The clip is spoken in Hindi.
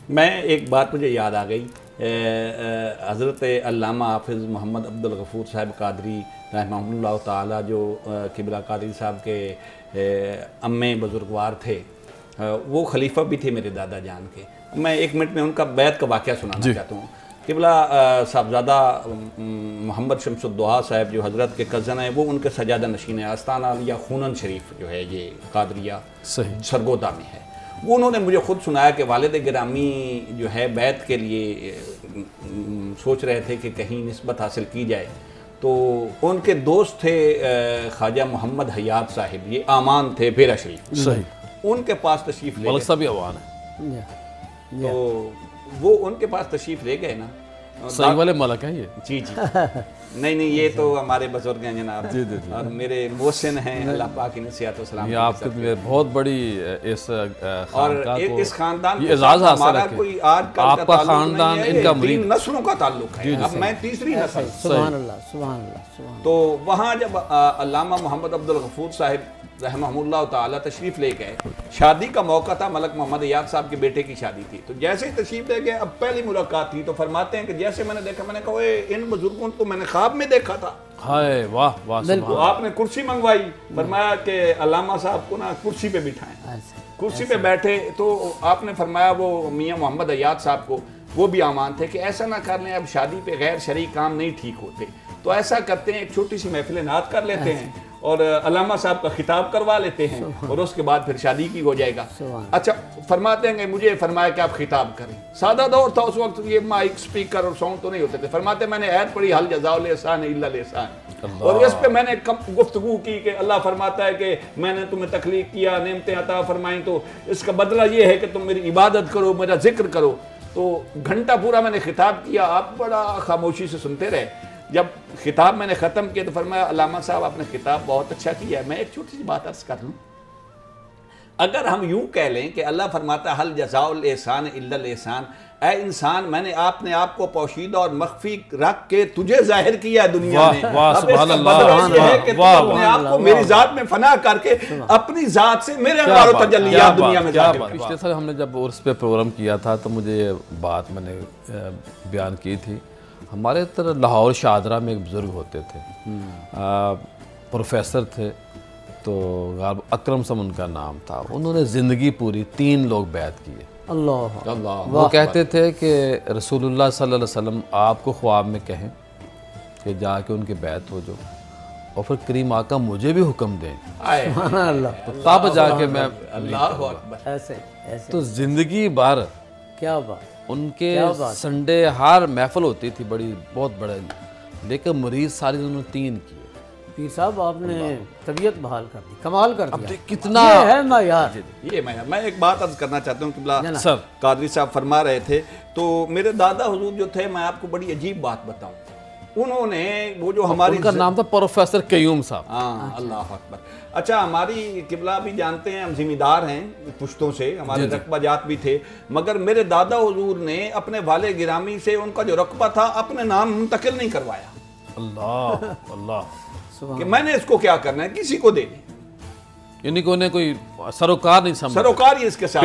मैं एक बात मुझे याद आ गई, हज़रत अल्लामा हाफ़िज़ मोहम्मद अब्दुल गफ़ूर साहब कादरी रहमहुल्लाह ताला जो किबला कादरी साहब के अम्मे बुजुर्गवार थे, वो खलीफा भी थे मेरे दादा जान के। मैं 1 मिनट में उनका बैत का वाक़या सुनाना चाहता हूँ। किबला साहबजादा मोहम्मद शमसुद्दोहा साहब जो हज़रत के कज़न है, वो उनके सजादा नशीन है। आस्ताना या खूनन शरीफ जो है ये कादरिया सरगोदा में है। वो उन्होंने मुझे ख़ुद सुनाया कि वालिद गिरामी जो है बैत के लिए सोच रहे थे कि कहीं निस्बत हासिल की जाए, तो उनके दोस्त थे ख्वाजा मोहम्मद हयात साहिब, ये आमान थे बेरा शरीफ, सही उनके पास तशरीफ़ ले गए। तो वो उनके पास तशरीफ़ ले गए ना, सही वाले मलक हैं ये। जी जी नहीं ये तो हमारे बुजुर्ग हैं जनाब। जी जी और मेरे मोहसिन हैं, अल्लाह पाक की नसीहत व सलामत। आपके बहुत बड़ी इस और इस खानदान ये एजाज़ हासिल है कोई आज आपका खानदान इनका 3 नस्लों का ताल्लुक है। अब मैं तीसरी नस्ल। सुभान अल्लाह, सुभान अल्लाह। तो वहाँ जब अल्लामा मोहम्मद अब्दुल गफूर साहिब रहमहुल्लाह ताला तशरीफ़ ले गए, शादी का मौका था, मलक मोहम्मद याद साहब के बेटे की शादी थी। तो जैसे ही तशरीफ़ ले गए, अब पहली मुलाकात थी, तो फरमाते हैं कि जैसे मैंने देखा, मैंने कहा इन बुजुर्गों को मैंने ख्वाब में देखा था। हाय वाह वाह। तो आपने कुर्सी मंगवाई, फरमाया कि अल्लामा साहब को ना कुर्सी पे बिठाएं। कुर्सी पे बैठे तो आपने फरमाया वो मियाँ मोहम्मद याद साहब को, वो भी आमान थे कि ऐसा ना कर लें, अब शादी पे गैर शरई काम नहीं ठीक होते, तो ऐसा करते हैं एक छोटी सी महफिल नात कर लेते हैं और अल्लामा साहब का खिताब करवा लेते हैं और उसके बाद फिर शादी की हो जाएगा। अच्छा फरमाते हैं मुझे फरमाया कि आप खिताब करें। सादा दौर था उस वक्त, ये माइक स्पीकर और साउंड तो नहीं होते थे। फरमाते मैंने ऐत पढ़ी हल जज़ाउल एहसान इल्ला एहसान, और इस पे मैंने गुफ्तगू की कि अल्लाह फरमाता है कि मैंने तुम्हें तखलीक किया, नेमतें अता फरमाई, तो इसका बदला ये है कि तुम मेरी इबादत करो, मेरा जिक्र करो। तो घंटा पूरा मैंने खिताब किया, आप बड़ा खामोशी से सुनते रहे। जब खिताब मैंने ख़त्म किया तो फरमाया अल्लामा साहब आपने खिताब बहुत अच्छा किया है। मैं एक छोटी सी बात अर्ज़ कर लूँ, अगर हम यूँ कह लें कि अल्लाह फरमाता हल जज़ाउल एहसान इल्लल एहसान, ऐ इंसान मैंने आपने आपको पोशीदा और मख्फी रख के तुझे जाहिर किया है दुनिया में, अब इसका बदला ये है कि तुम अपने आप को मेरी ज़ात में फना करके अपनी ज़ात से मेरे अनवार व तजल्लियात दुनिया में जाहिर कर। पिछले साल हमने जब उर्स पे प्रोग्राम किया था तो मुझे ये बात मैंने बयान की थी। हमारे तरह लाहौर शाहदरा में एक बुज़ुर्ग होते थे, प्रोफेसर थे, तो अकरम सम उनका नाम था। उन्होंने ज़िंदगी पूरी 3 लोग बैत किए। अल्लाह अल्लाह। वो कहते थे कि रसूलुल्लाह सल्लल्लाहु अलैहि वसल्लम आपको ख्वाब में कहें कि जाके उनकी बैत हो जाओ, और फिर करीम आका मुझे भी हुक्म दें, तो तब जाके मैं अल्लाह ऐसे ऐसे। तो ज़िंदगी भर क्या बात, उनके संडे हर महफिल होती थी बड़ी बहुत बड़े, लेकिन मरीज सारी उन्होंने 3 किए। पीर साहब आपने तबीयत बहाल कर दी, कमाल कर दिया। कितना है ना यार, ये मैं एक बात अर्ज करना चाहता हूँ कि सर कादरी साहब फरमा रहे थे, तो मेरे दादा हुजूर जो थे, मैं आपको बड़ी अजीब बात बताऊं, उन्होंने वो जो हमारी, उनका नाम था प्रोफेसर कयूम साहब। हाँ अल्लाह अकबर। अच्छा हमारी किबला भी जानते हैं, हम जिम्मेदार हैं पुश्तों से, हमारे रकबा जात भी थे, मगर मेरे दादा हुजूर ने अपने वाले गिरामी से उनका जो रकबा था अपने नाम मुंतकिल नहीं करवाया। अल्लाह अल्लाह, कि मैंने इसको क्या करना है, किसी को दे दें, यानी कि उन्हें कोई सरोकार नहीं समझा, सरोकार ही इसके साथ